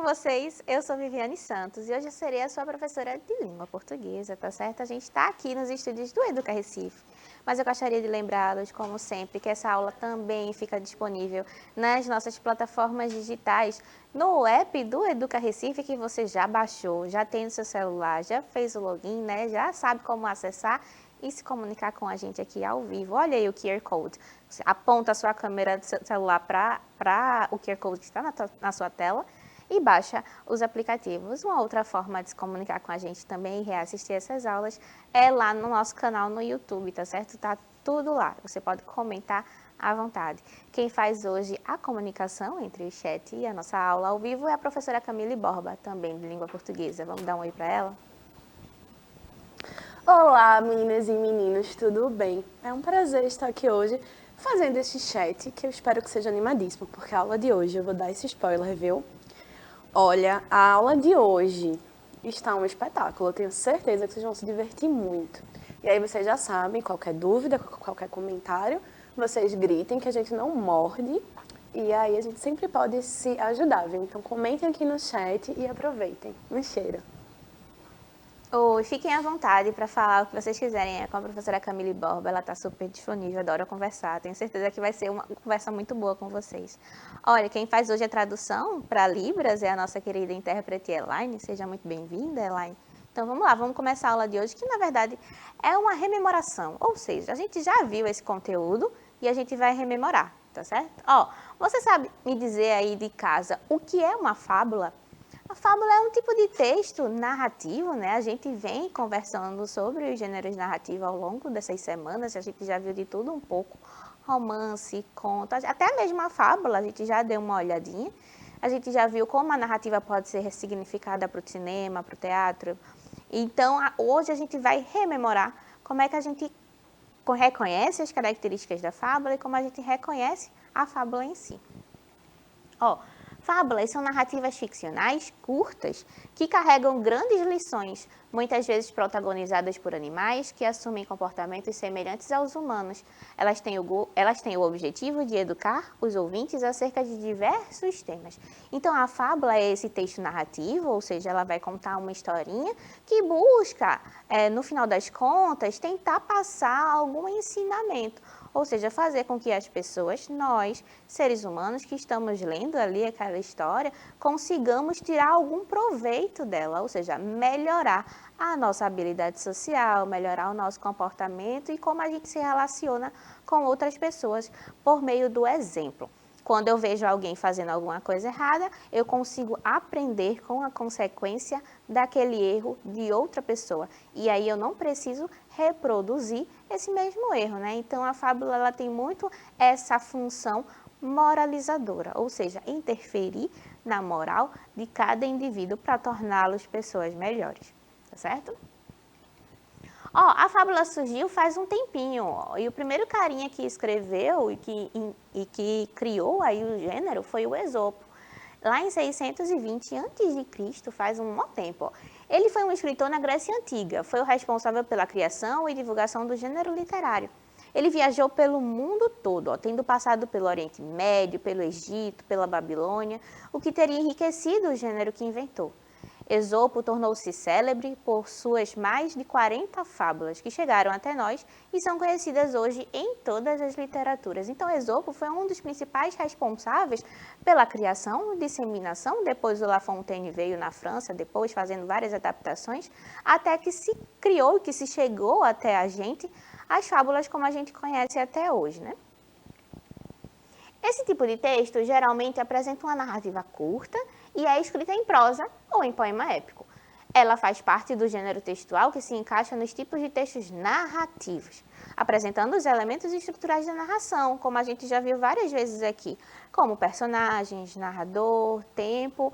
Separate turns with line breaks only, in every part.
vocês? Eu sou Viviane Santos e hoje eu serei a sua professora de língua portuguesa, tá certo? A gente está aqui nos estúdios do Educa Recife, mas eu gostaria de lembrá-los, como sempre, que essa aula também fica disponível nas nossas plataformas digitais, no app do Educa Recife que você já baixou, já tem no seu celular, já fez o login, né? Já sabe como acessar e se comunicar com a gente aqui ao vivo. Olha aí o QR Code. Você aponta a sua câmera do seu celular para o QR Code que está na sua tela e baixa os aplicativos. Uma outra forma de se comunicar com a gente também e reassistir essas aulas é lá no nosso canal no YouTube, tá certo? Tá tudo lá. Você pode comentar à vontade. Quem faz hoje a comunicação entre o chat e a nossa aula ao vivo é a professora Camille Borba, também de língua portuguesa. Vamos dar um oi para ela?
Olá, meninas e meninos, tudo bem? É um prazer estar aqui hoje fazendo este chat, que eu espero que seja animadíssimo, porque a aula de hoje, eu vou dar esse spoiler, viu? Olha, a aula de hoje está um espetáculo, eu tenho certeza que vocês vão se divertir muito. E aí vocês já sabem, qualquer dúvida, qualquer comentário, vocês gritem que a gente não morde, e aí a gente sempre pode se ajudar, viu? Então comentem aqui no chat e aproveitem. Um cheiro!
Oi, fiquem à vontade para falar o que vocês quiserem com a professora Camille Borba, ela está super disponível, adora conversar, tenho certeza que vai ser uma conversa muito boa com vocês. Olha, quem faz hoje a tradução para Libras é a nossa querida intérprete Elaine, seja muito bem-vinda, Elaine. Então vamos lá, vamos começar a aula de hoje, que na verdade é uma rememoração, ou seja, a gente já viu esse conteúdo e a gente vai rememorar, tá certo? Ó, você sabe me dizer aí de casa o que é uma fábula? A fábula é um tipo de texto narrativo, né? A gente vem conversando sobre os gêneros narrativos ao longo dessas semanas, a gente já viu de tudo um pouco, romance, conto, até mesmo a fábula, a gente já deu uma olhadinha. A gente já viu como a narrativa pode ser ressignificada para o cinema, para o teatro. Então, hoje a gente vai rememorar como é que a gente reconhece as características da fábula e como a gente reconhece a fábula em si. Ó, fábulas são narrativas ficcionais curtas que carregam grandes lições, muitas vezes protagonizadas por animais que assumem comportamentos semelhantes aos humanos. Elas têm o objetivo de educar os ouvintes acerca de diversos temas. Então, a fábula é esse texto narrativo, ou seja, ela vai contar uma historinha que busca, no final das contas, tentar passar algum ensinamento. Ou seja, fazer com que as pessoas, nós, seres humanos que estamos lendo ali aquela história, consigamos tirar algum proveito dela, ou seja, melhorar a nossa habilidade social, melhorar o nosso comportamento e como a gente se relaciona com outras pessoas por meio do exemplo. Quando eu vejo alguém fazendo alguma coisa errada, eu consigo aprender com a consequência daquele erro de outra pessoa. E aí eu não preciso reproduzir esse mesmo erro, né? Então a fábula ela tem muito essa função moralizadora, ou seja, interferir na moral de cada indivíduo para torná-los pessoas melhores, tá certo? Ó, a fábula surgiu faz um tempinho, ó, e o primeiro carinha que escreveu e que criou aí o gênero foi o Esopo, lá em 620 a.C., faz um bom tempo. Ó. Ele foi um escritor na Grécia Antiga, foi o responsável pela criação e divulgação do gênero literário. Ele viajou pelo mundo todo, ó, tendo passado pelo Oriente Médio, pelo Egito, pela Babilônia, o que teria enriquecido o gênero que inventou. Esopo tornou-se célebre por suas mais de 40 fábulas que chegaram até nós e são conhecidas hoje em todas as literaturas. Então, Esopo foi um dos principais responsáveis pela criação e disseminação. Depois, o La Fontaine veio na França, depois fazendo várias adaptações, até que se criou e que se chegou até a gente as fábulas como a gente conhece até hoje, né? Esse tipo de texto geralmente apresenta uma narrativa curta e é escrita em prosa ou em poema épico. Ela faz parte do gênero textual que se encaixa nos tipos de textos narrativos, apresentando os elementos estruturais da narração, como a gente já viu várias vezes aqui, como personagens, narrador, tempo,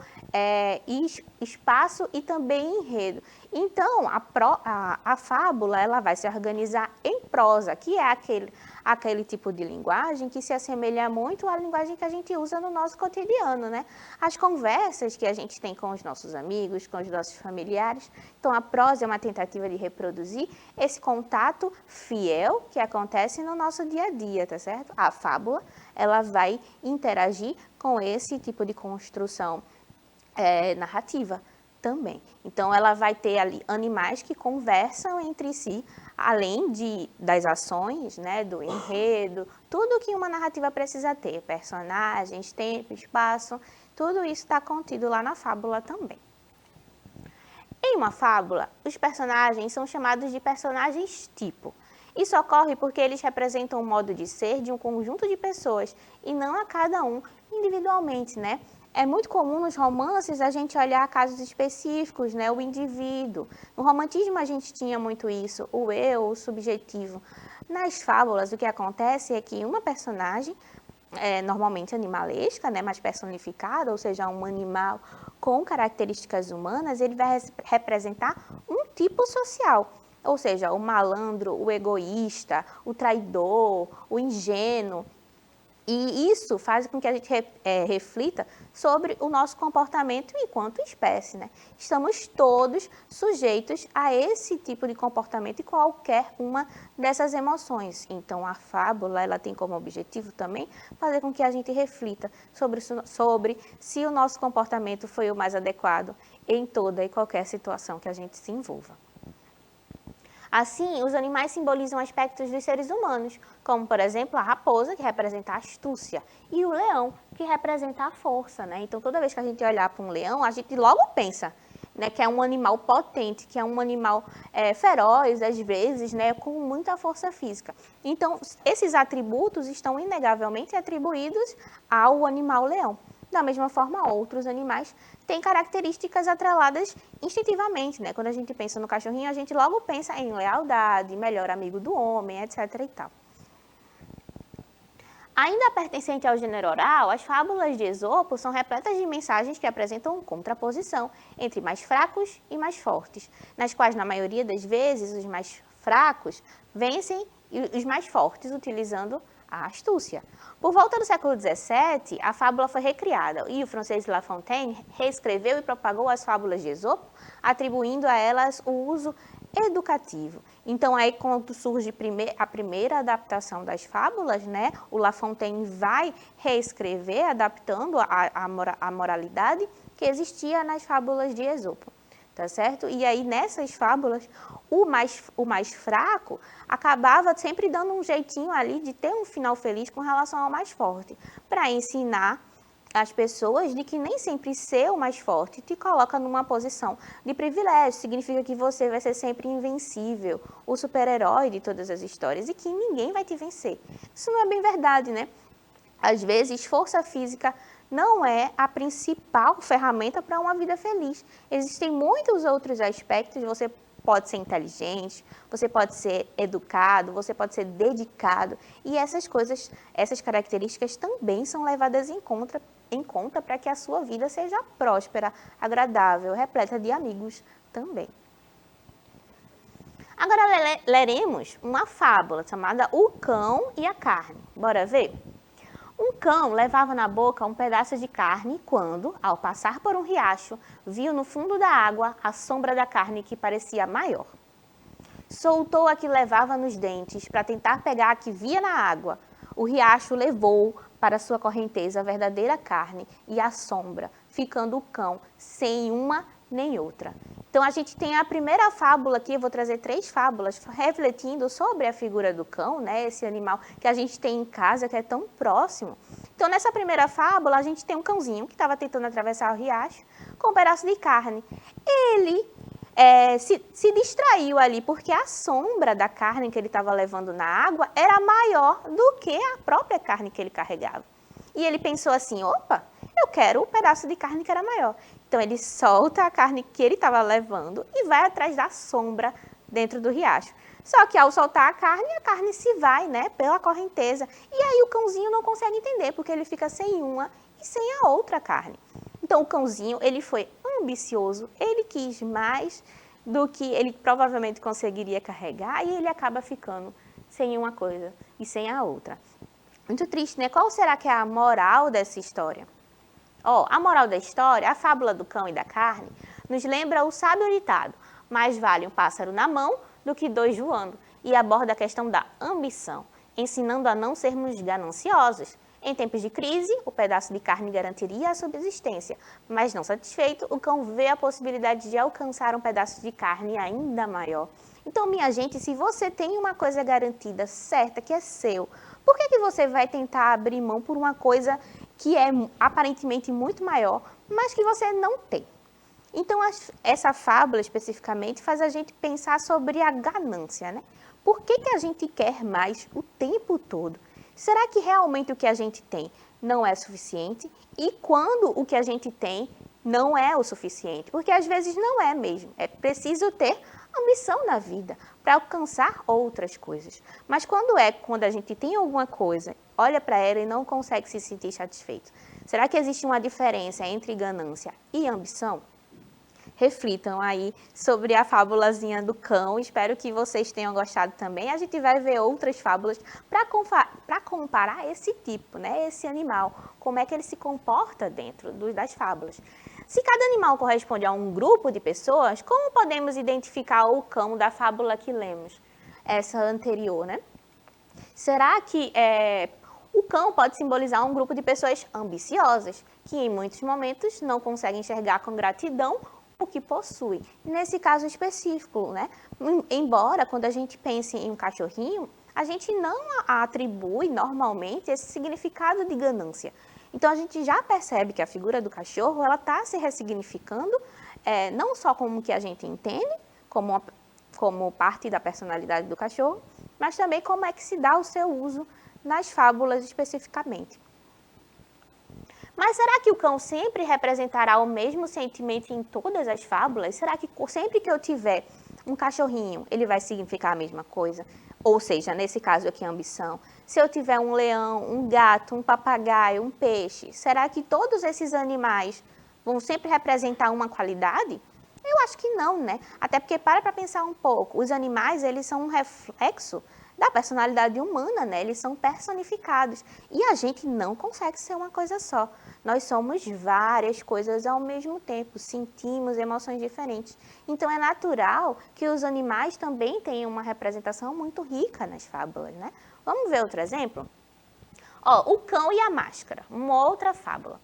espaço e também enredo. Então, a fábula ela vai se organizar em prosa, que é aquele tipo de linguagem que se assemelha muito à linguagem que a gente usa no nosso cotidiano, né? As conversas que a gente tem com os nossos amigos, com os nossos familiares. Então, a prosa é uma tentativa de reproduzir esse contato fiel que acontece no nosso dia a dia, tá certo? A fábula, ela vai interagir com esse tipo de construção narrativa também. Então, ela vai ter ali animais que conversam entre si, além das ações, né, do enredo, tudo que uma narrativa precisa ter, personagens, tempo, espaço, tudo isso está contido lá na fábula também. Em uma fábula, os personagens são chamados de personagens tipo. Isso ocorre porque eles representam um modo de ser de um conjunto de pessoas e não a cada um individualmente, né? É muito comum nos romances a gente olhar casos específicos, né? O indivíduo. No romantismo a gente tinha muito isso, o eu, o subjetivo. Nas fábulas o que acontece é que uma personagem, normalmente animalesca, né? Mais personificada, ou seja, um animal com características humanas, ele vai representar um tipo social. Ou seja, o malandro, o egoísta, o traidor, o ingênuo. E isso faz com que a gente reflita sobre o nosso comportamento enquanto espécie, né? Estamos todos sujeitos a esse tipo de comportamento e qualquer uma dessas emoções. Então, a fábula, ela tem como objetivo também fazer com que a gente reflita sobre se o nosso comportamento foi o mais adequado em toda e qualquer situação que a gente se envolva. Assim, os animais simbolizam aspectos dos seres humanos, como, por exemplo, a raposa, que representa a astúcia, e o leão, que representa a força, né? Então, toda vez que a gente olhar para um leão, a gente logo pensa, né, que é um animal potente, que é um animal feroz, às vezes, né, com muita força física. Então, esses atributos estão inegavelmente atribuídos ao animal leão. Da mesma forma, outros animais têm características atreladas instintivamente, né? Quando a gente pensa no cachorrinho, a gente logo pensa em lealdade, melhor amigo do homem, etc. e tal. Ainda pertencente ao gênero oral, as fábulas de Esopo são repletas de mensagens que apresentam contraposição entre mais fracos e mais fortes, nas quais, na maioria das vezes, os mais fracos vencem os mais fortes, utilizando a astúcia. Por volta do século XVII, a fábula foi recriada e o francês La Fontaine reescreveu e propagou as fábulas de Esopo, atribuindo a elas o uso educativo. Então, aí quando surge a primeira adaptação das fábulas, né, o La Fontaine vai reescrever, adaptando a moralidade que existia nas fábulas de Esopo. Tá certo? E aí, nessas fábulas, o mais fraco acabava sempre dando um jeitinho ali de ter um final feliz com relação ao mais forte, para ensinar as pessoas de que nem sempre ser o mais forte te coloca numa posição de privilégio, significa que você vai ser sempre invencível, o super-herói de todas as histórias e que ninguém vai te vencer. Isso não é bem verdade, né? Às vezes, força física não é a principal ferramenta para uma vida feliz. Existem muitos outros aspectos, você pode ser inteligente, você pode ser educado, você pode ser dedicado, e essas coisas, essas características também são levadas em conta para que a sua vida seja próspera, agradável, repleta de amigos também. Agora leremos uma fábula chamada O Cão e a Carne. Bora ver? Um cão levava na boca um pedaço de carne quando, ao passar por um riacho, viu no fundo da água a sombra da carne que parecia maior. Soltou a que levava nos dentes para tentar pegar a que via na água. O riacho levou para sua correnteza a verdadeira carne e a sombra, ficando o cão sem uma nem outra. Então, a gente tem a primeira fábula aqui, eu vou trazer 3 fábulas, refletindo sobre a figura do cão, né? Esse animal que a gente tem em casa, que é tão próximo. Então, nessa primeira fábula, a gente tem um cãozinho que estava tentando atravessar o riacho com um pedaço de carne. Ele se distraiu ali, porque a sombra da carne que ele estava levando na água era maior do que a própria carne que ele carregava. E ele pensou assim, opa, eu quero o pedaço de carne que era maior. Então, ele solta a carne que ele estava levando e vai atrás da sombra dentro do riacho. Só que, ao soltar a carne se vai, né, pela correnteza. E aí, o cãozinho não consegue entender, porque ele fica sem uma e sem a outra carne. Então, o cãozinho, ele foi ambicioso, ele quis mais do que ele provavelmente conseguiria carregar e ele acaba ficando sem uma coisa e sem a outra. Muito triste, né? Qual será que é a moral dessa história? A moral da história, a fábula do cão e da carne, nos lembra o sábio ditado: mais vale um pássaro na mão do que 2 voando, e aborda a questão da ambição, ensinando a não sermos gananciosos, Em tempos de crise, o pedaço de carne garantiria a subsistência, mas não satisfeito, o cão vê a possibilidade de alcançar um pedaço de carne ainda maior. Então, minha gente, se você tem uma coisa garantida, certa, que é seu, por que você vai tentar abrir mão por uma coisa que é aparentemente muito maior, mas que você não tem? Então, essa fábula especificamente faz a gente pensar sobre a ganância, né? Por que a gente quer mais o tempo todo? Será que realmente o que a gente tem não é suficiente? E quando o que a gente tem não é o suficiente? Porque às vezes não é mesmo. É preciso ter ambição na vida para alcançar outras coisas. Mas quando a gente tem alguma coisa, olha para ela e não consegue se sentir satisfeito. Será que existe uma diferença entre ganância e ambição? Reflitam aí sobre a fábulazinha do cão. Espero que vocês tenham gostado também. A gente vai ver outras fábulas para comparar esse tipo, né? Esse animal, como é que ele se comporta dentro das fábulas. Se cada animal corresponde a um grupo de pessoas, como podemos identificar o cão da fábula que lemos? Essa anterior, né? Será que o cão pode simbolizar um grupo de pessoas ambiciosas, que em muitos momentos não conseguem enxergar com gratidão o que possui. Nesse caso específico, né? Embora quando a gente pense em um cachorrinho, a gente não atribui normalmente esse significado de ganância. Então a gente já percebe que a figura do cachorro ela está se ressignificando, não só como que a gente entende, como parte da personalidade do cachorro, mas também como é que se dá o seu uso nas fábulas especificamente. Mas será que o cão sempre representará o mesmo sentimento em todas as fábulas? Será que sempre que eu tiver um cachorrinho, ele vai significar a mesma coisa? Ou seja, nesse caso aqui, a ambição. Se eu tiver um leão, um gato, um papagaio, um peixe, será que todos esses animais vão sempre representar uma qualidade? Eu acho que não, né? Até porque, para pensar um pouco, os animais, eles são um reflexo da personalidade humana, né? Eles são personificados. E a gente não consegue ser uma coisa só. Nós somos várias coisas ao mesmo tempo, sentimos emoções diferentes. Então, é natural que os animais também tenham uma representação muito rica nas fábulas, né? Vamos ver outro exemplo? O cão e a máscara, uma outra fábula.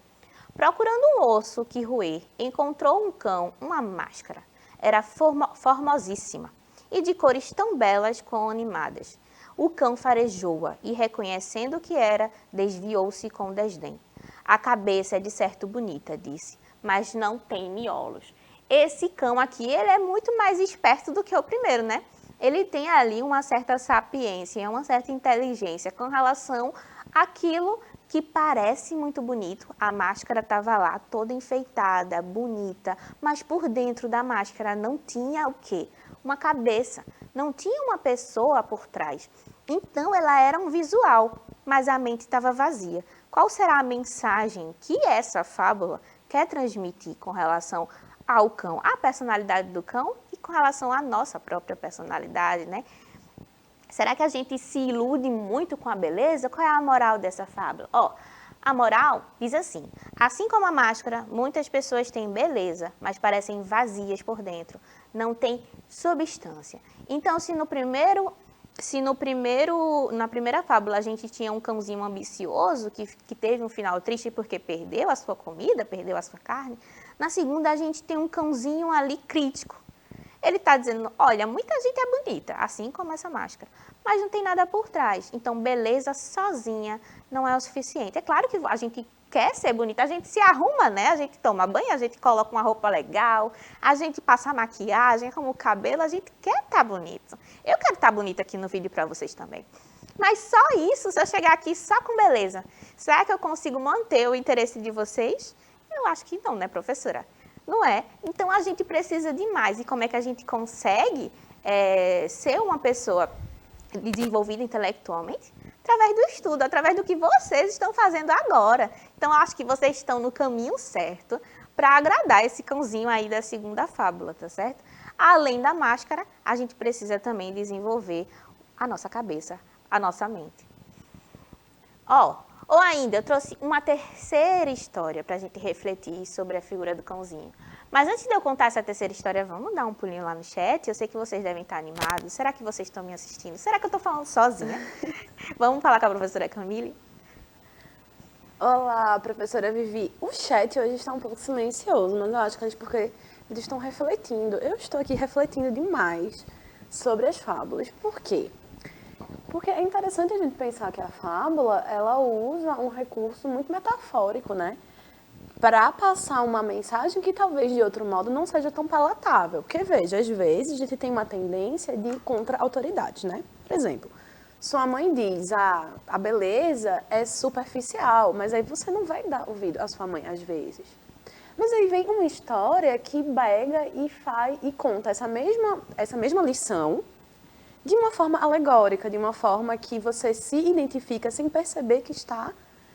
Procurando um osso que roer, encontrou um cão, uma máscara. Era formosíssima e de cores tão belas quão animadas. O cão farejou-a e, reconhecendo o que era, desviou-se com desdém. A cabeça é de certo bonita, disse, mas não tem miolos. Esse cão aqui, ele é muito mais esperto do que o primeiro, né? Ele tem ali uma certa sapiência, uma certa inteligência com relação àquilo que parece muito bonito. A máscara estava lá, toda enfeitada, bonita, mas por dentro da máscara não tinha o quê? Uma cabeça, não tinha uma pessoa por trás. Então, ela era um visual, mas a mente estava vazia. Qual será a mensagem que essa fábula quer transmitir com relação ao cão, à personalidade do cão e com relação à nossa própria personalidade, né? Será que a gente se ilude muito com a beleza? Qual é a moral dessa fábula? A moral diz assim como a máscara, muitas pessoas têm beleza, mas parecem vazias por dentro, não tem substância. Então, na primeira fábula a gente tinha um cãozinho ambicioso que teve um final triste porque perdeu a sua comida, perdeu a sua carne, na segunda a gente tem um cãozinho ali crítico. Ele está dizendo, olha, muita gente é bonita, assim como essa máscara, mas não tem nada por trás. Então, beleza sozinha não é o suficiente. É claro que a gente quer ser bonita, a gente se arruma, né? A gente toma banho, a gente coloca uma roupa legal, a gente passa maquiagem, arruma o cabelo, a gente quer estar bonito. Eu quero estar bonita aqui no vídeo para vocês também. Mas só isso, se eu chegar aqui só com beleza, será que eu consigo manter o interesse de vocês? Eu acho que não, né, professora? Não é? Então, a gente precisa de mais. E como é que a gente consegue ser uma pessoa desenvolvida intelectualmente? Através do estudo, através do que vocês estão fazendo agora. Então, eu acho que vocês estão no caminho certo para agradar esse cãozinho aí da segunda fábula, tá certo? Além da máscara, a gente precisa também desenvolver a nossa cabeça, a nossa mente. Ou ainda, eu trouxe uma terceira história para a gente refletir sobre a figura do cãozinho. Mas antes de eu contar essa terceira história, vamos dar um pulinho lá no chat? Eu sei que vocês devem estar animados. Será que vocês estão me assistindo? Será que eu estou falando sozinha? Vamos falar com a professora Camille?
Olá, professora Vivi. O chat hoje está um pouco silencioso, mas eu acho que é porque eles estão refletindo. Eu estou aqui refletindo demais sobre as fábulas. Por quê? Porque é interessante a gente pensar que a fábula, ela usa um recurso muito metafórico, né? Para passar uma mensagem que talvez de outro modo não seja tão palatável. Porque, veja, às vezes a gente tem uma tendência de ir contra autoridades, né? Por exemplo, sua mãe diz, a beleza é superficial, mas aí você não vai dar ouvido à sua mãe às vezes. Mas aí vem uma história que pega e faz e conta essa mesma lição de uma forma alegórica, de uma forma que você se identifica sem perceber que está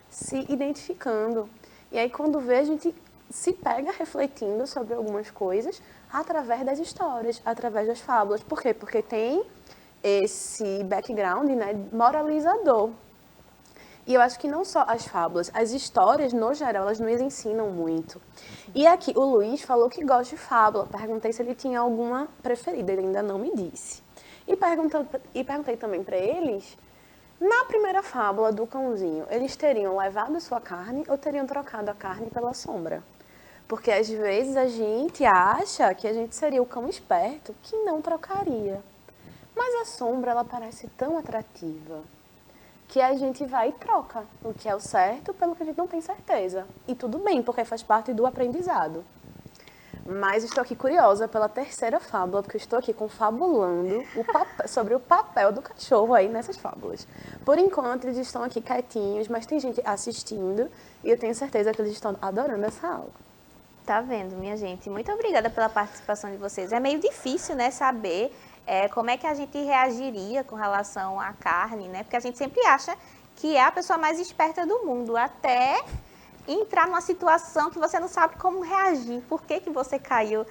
se identificando. E aí, quando vê, a gente se pega refletindo sobre algumas coisas através das histórias, através das fábulas. Por quê? Porque tem esse background, né, moralizador. E eu acho que não só as fábulas, as histórias, no geral, elas nos ensinam muito. E aqui, o Luiz falou que gosta de fábula. Perguntei se ele tinha alguma preferida, ele ainda não me disse. E perguntei também para eles, na primeira fábula do cãozinho, eles teriam levado sua carne ou teriam trocado a carne pela sombra? Porque às vezes a gente acha que a gente seria o cão esperto que não trocaria. Mas a sombra, ela parece tão atrativa que a gente vai e troca o que é o certo pelo que a gente não tem certeza. E tudo bem, porque faz parte do aprendizado. Mas estou aqui curiosa pela terceira fábula, porque eu estou aqui confabulando sobre o papel do cachorro aí nessas fábulas. Por enquanto, eles estão aqui quietinhos, mas tem gente assistindo e eu tenho certeza que eles estão adorando essa aula.
Tá vendo, minha gente? Muito obrigada pela participação de vocês. É meio difícil, né, saber como é que a gente reagiria com relação à carne, né? Porque a gente sempre acha que é a pessoa mais esperta do mundo, até entrar numa situação que você não sabe como reagir. Por que que você caiu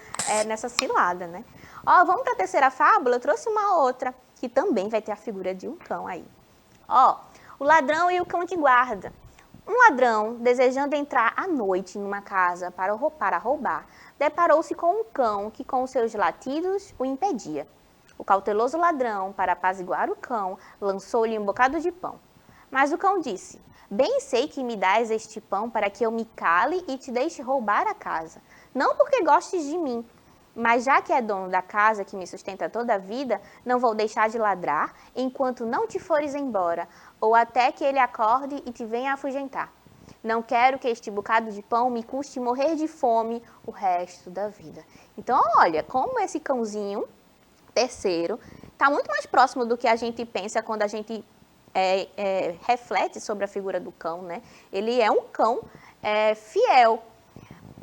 nessa cilada, né? Ó, vamos para a terceira fábula? Eu trouxe uma outra, que também vai ter a figura de um cão aí. Ó, o ladrão e o cão de guarda. Um ladrão, desejando entrar à noite numa casa para roubar, deparou-se com um cão que com seus latidos o impedia. O cauteloso ladrão, para apaziguar o cão, lançou-lhe um bocado de pão. Mas o cão disse, bem sei que me dás este pão para que eu me cale e te deixe roubar a casa. Não porque gostes de mim, mas já que é dono da casa que me sustenta toda a vida, não vou deixar de ladrar enquanto não te fores embora, ou até que ele acorde e te venha afugentar. Não quero que este bocado de pão me custe morrer de fome o resto da vida. Então, olha, como esse cãozinho, terceiro, está muito mais próximo do que a gente pensa quando a gente reflete sobre a figura do cão, né? Ele é um cão fiel.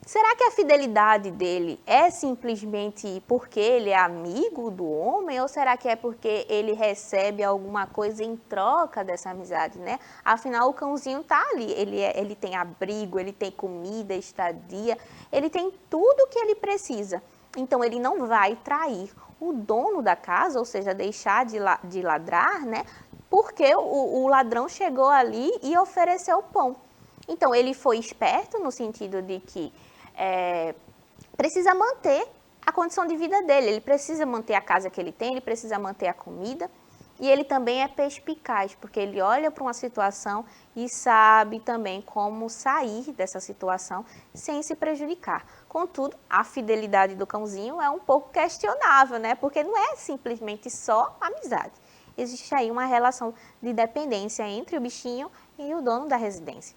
Será que a fidelidade dele é simplesmente porque ele é amigo do homem ou será que é porque ele recebe alguma coisa em troca dessa amizade, né? Afinal, o cãozinho está ali, ele tem abrigo, ele tem comida, estadia, ele tem tudo o que ele precisa. Então, ele não vai trair o dono da casa, ou seja, deixar de ladrar, né? Porque o ladrão chegou ali e ofereceu pão. Então, ele foi esperto no sentido de que precisa manter a condição de vida dele, ele precisa manter a casa que ele tem, ele precisa manter a comida e ele também é perspicaz, porque ele olha para uma situação e sabe também como sair dessa situação sem se prejudicar. Contudo, a fidelidade do cãozinho é um pouco questionável, né? Porque não é simplesmente só amizade. Existe aí uma relação de dependência entre o bichinho e o dono da residência.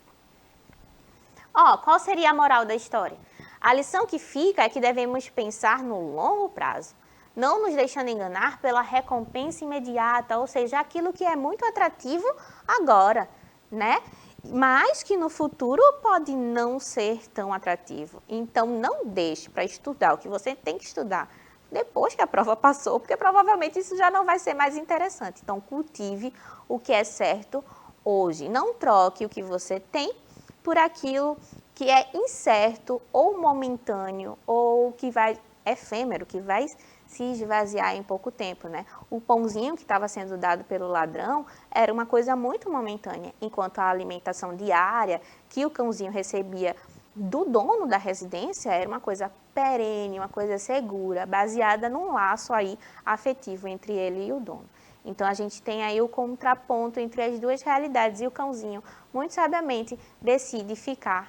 Ó, qual seria a moral da história? A lição que fica é que devemos pensar no longo prazo, não nos deixando enganar pela recompensa imediata, ou seja, aquilo que é muito atrativo agora, né? Mas que no futuro pode não ser tão atrativo. Então, não deixe para estudar o que você tem que estudar depois que a prova passou, porque provavelmente isso já não vai ser mais interessante. Então, cultive o que é certo hoje. Não troque o que você tem por aquilo que é incerto ou momentâneo ou que vai efêmero, que vai se esvaziar em pouco tempo, né? O pãozinho que estava sendo dado pelo ladrão era uma coisa muito momentânea, enquanto a alimentação diária que o cãozinho recebia do dono da residência era uma coisa perene, uma coisa segura, baseada num laço aí afetivo entre ele e o dono. Então, a gente tem aí o contraponto entre as duas realidades e o cãozinho, muito sabiamente, decide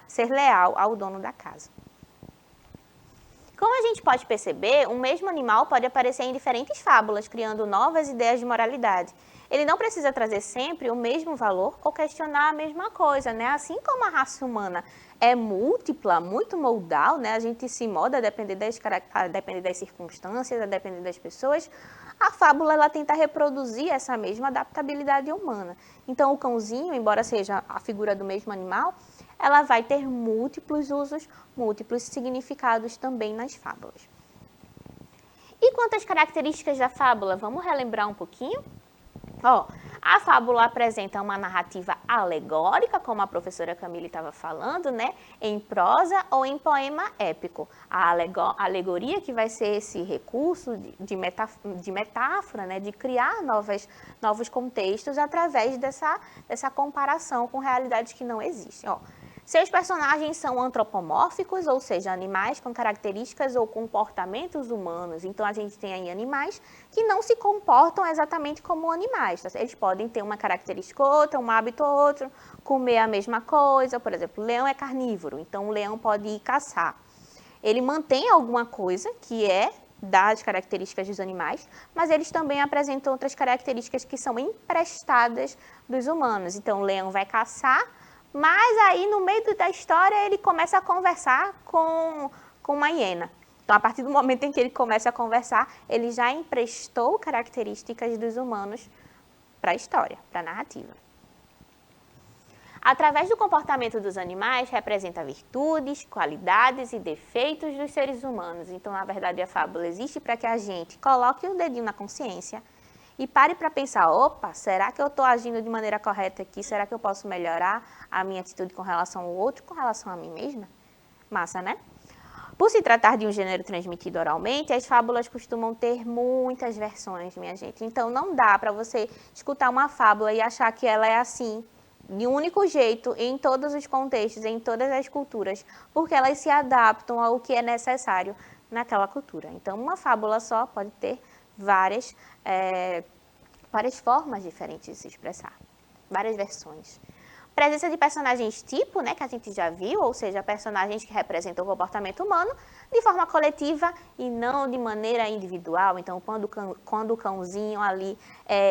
ser leal ao dono da casa. Como a gente pode perceber, um mesmo animal pode aparecer em diferentes fábulas, criando novas ideias de moralidade. Ele não precisa trazer sempre o mesmo valor ou questionar a mesma coisa, né? Assim como a raça humana é múltipla, muito modal, né? A gente se molda a depender das circunstâncias, a depender das pessoas. A fábula, ela tenta reproduzir essa mesma adaptabilidade humana. Então, o cãozinho, embora seja a figura do mesmo animal, ela vai ter múltiplos usos, múltiplos significados também nas fábulas. E quanto às características da fábula, vamos relembrar um pouquinho? A fábula apresenta uma narrativa alegórica, como a professora Camille estava falando, né? Em prosa ou em poema épico. A alegoria que vai ser esse recurso de metáfora, né? De criar novos contextos através dessa comparação com realidades que não existem. Seus personagens são antropomórficos, ou seja, animais com características ou comportamentos humanos. Então, a gente tem aí animais que não se comportam exatamente como animais. Eles podem ter uma característica ou outra, um hábito ou outro, comer a mesma coisa. Por exemplo, o leão é carnívoro, então o leão pode ir caçar. Ele mantém alguma coisa que é das características dos animais, mas eles também apresentam outras características que são emprestadas dos humanos. Então, o leão vai caçar, mas aí, no meio da história, ele começa a conversar com uma hiena. Então, a partir do momento em que ele começa a conversar, ele já emprestou características dos humanos para a história, para a narrativa. Através do comportamento dos animais, representa virtudes, qualidades e defeitos dos seres humanos. Então, na verdade, a fábula existe para que a gente coloque o dedinho na consciência e pare para pensar, opa, será que eu estou agindo de maneira correta aqui? Será que eu posso melhorar a minha atitude com relação ao outro, com relação a mim mesma? Massa, né? Por se tratar de um gênero transmitido oralmente, as fábulas costumam ter muitas versões, minha gente. Então, não dá para você escutar uma fábula e achar que ela é assim, de um único jeito, em todos os contextos, em todas as culturas, porque elas se adaptam ao que é necessário naquela cultura. Então, uma fábula só pode ter várias formas diferentes de se expressar, várias versões. Presença de personagens tipo, né, que a gente já viu, ou seja, personagens que representam o comportamento humano de forma coletiva e não de maneira individual. Então, quando o cãozinho ali,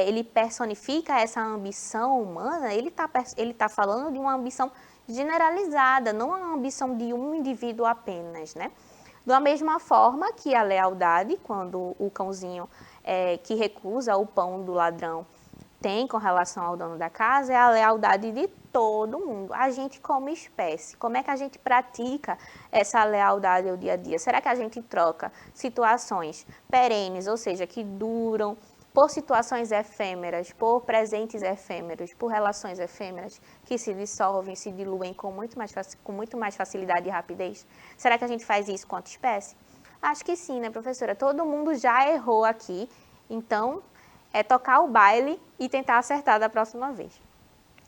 ele personifica essa ambição humana, ele tá falando de uma ambição generalizada, não uma ambição de um indivíduo apenas, né? Da mesma forma que a lealdade, quando o cãozinho que recusa o pão do ladrão tem com relação ao dono da casa, é a lealdade de todo mundo. A gente como espécie, como é que a gente pratica essa lealdade ao dia a dia? Será que a gente troca situações perenes, ou seja, que duram, por situações efêmeras, por presentes efêmeros, por relações efêmeras, que se dissolvem, se diluem com muito mais facilidade e rapidez? Será que a gente faz isso quanto espécie? Acho que sim, né, professora? Todo mundo já errou aqui, então é tocar o baile e tentar acertar da próxima vez.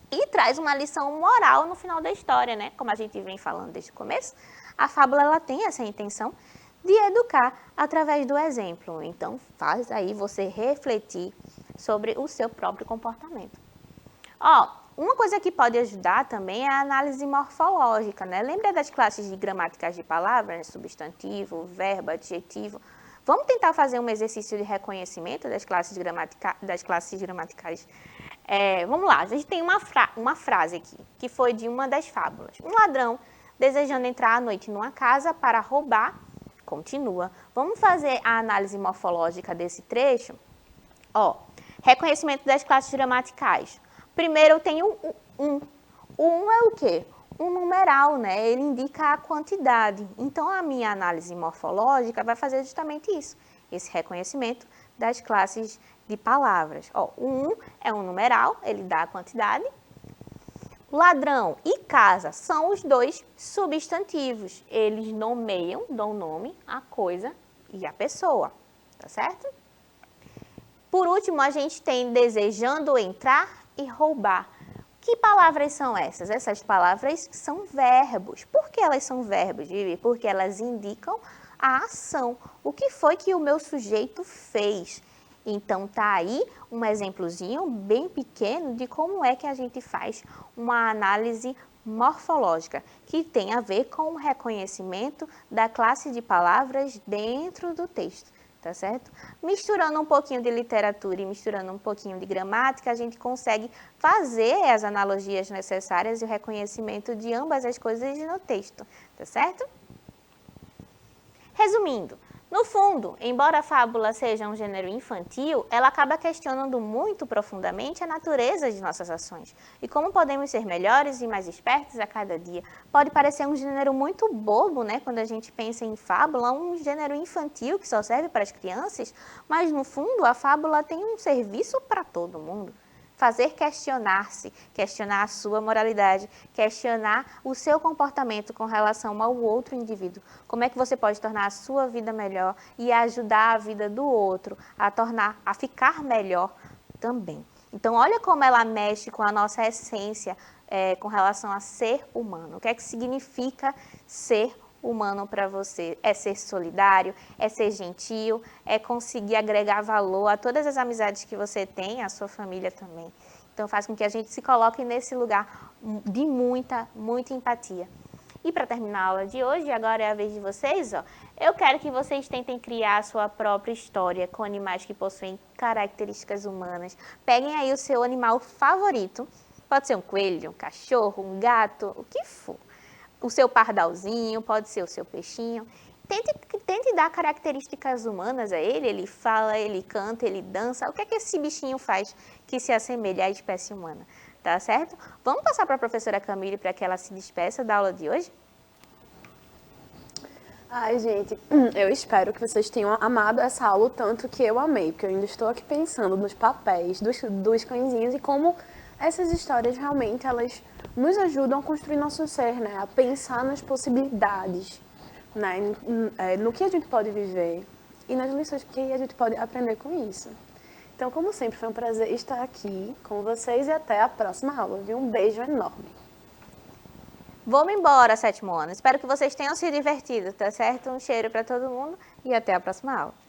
E traz uma lição moral no final da história, né? Como a gente vem falando desde o começo, a fábula ela tem essa intenção de educar através do exemplo. Então, faz aí você refletir sobre o seu próprio comportamento. Uma coisa que pode ajudar também é a análise morfológica, né? Lembra das classes de gramaticais de palavras, substantivo, verbo, adjetivo? Vamos tentar fazer um exercício de reconhecimento das classes gramaticais. Vamos lá, a gente tem uma frase aqui, que foi de uma das fábulas. Um ladrão, desejando entrar à noite numa casa para roubar, continua. Vamos fazer a análise morfológica desse trecho? Reconhecimento das classes gramaticais. Primeiro eu tenho um. O é o quê? Um numeral, né? Ele indica a quantidade. Então, a minha análise morfológica vai fazer justamente isso, esse reconhecimento das classes de palavras. O é um numeral, ele dá a quantidade. Ladrão e casa são os dois substantivos. Eles nomeiam, dão nome à coisa e à pessoa, tá certo? Por último, a gente tem desejando entrar e roubar. Que palavras são essas? Essas palavras são verbos. Por que elas são verbos, Vivi? Porque elas indicam a ação. O que foi que o meu sujeito fez? Então, tá aí um exemplozinho bem pequeno de como é que a gente faz uma análise morfológica, que tem a ver com o reconhecimento da classe de palavras dentro do texto, tá certo? Misturando um pouquinho de literatura e misturando um pouquinho de gramática, a gente consegue fazer as analogias necessárias e o reconhecimento de ambas as coisas no texto, tá certo? Resumindo, no fundo, embora a fábula seja um gênero infantil, ela acaba questionando muito profundamente a natureza de nossas ações e como podemos ser melhores e mais espertos a cada dia. Pode parecer um gênero muito bobo, né, quando a gente pensa em fábula, um gênero infantil que só serve para as crianças, mas no fundo a fábula tem um serviço para todo mundo. Fazer questionar-se, questionar a sua moralidade, questionar o seu comportamento com relação ao outro indivíduo. Como é que você pode tornar a sua vida melhor e ajudar a vida do outro a ficar melhor também. Então, olha como ela mexe com a nossa essência com relação a ser humano. O que é que significa ser humano para você? É ser solidário, é ser gentil, é conseguir agregar valor a todas as amizades que você tem, a sua família também. Então faz com que a gente se coloque nesse lugar de muita empatia. E para terminar a aula de hoje, agora é a vez de vocês, ó, eu quero que vocês tentem criar a sua própria história com animais que possuem características humanas. Peguem aí o seu animal favorito, pode ser um coelho, um cachorro, um gato, o que for. O seu pardalzinho, pode ser o seu peixinho. Tente dar características humanas a ele. Ele fala, ele canta, ele dança. O que é que esse bichinho faz que se assemelha à espécie humana? Tá certo? Vamos passar para a professora Camille para que ela se despeça da aula de hoje?
Ai, gente, eu espero que vocês tenham amado essa aula o tanto que eu amei, porque eu ainda estou aqui pensando nos papéis dos cãezinhos e como essas histórias realmente elas nos ajudam a construir nosso ser, né? A pensar nas possibilidades, né? No que a gente pode viver e nas lições que a gente pode aprender com isso. Então, como sempre, foi um prazer estar aqui com vocês e até a próxima aula. Um beijo enorme.
Vou-me embora, sétimo ano. Espero que vocês tenham se divertido, tá certo? Um cheiro para todo mundo e até a próxima aula.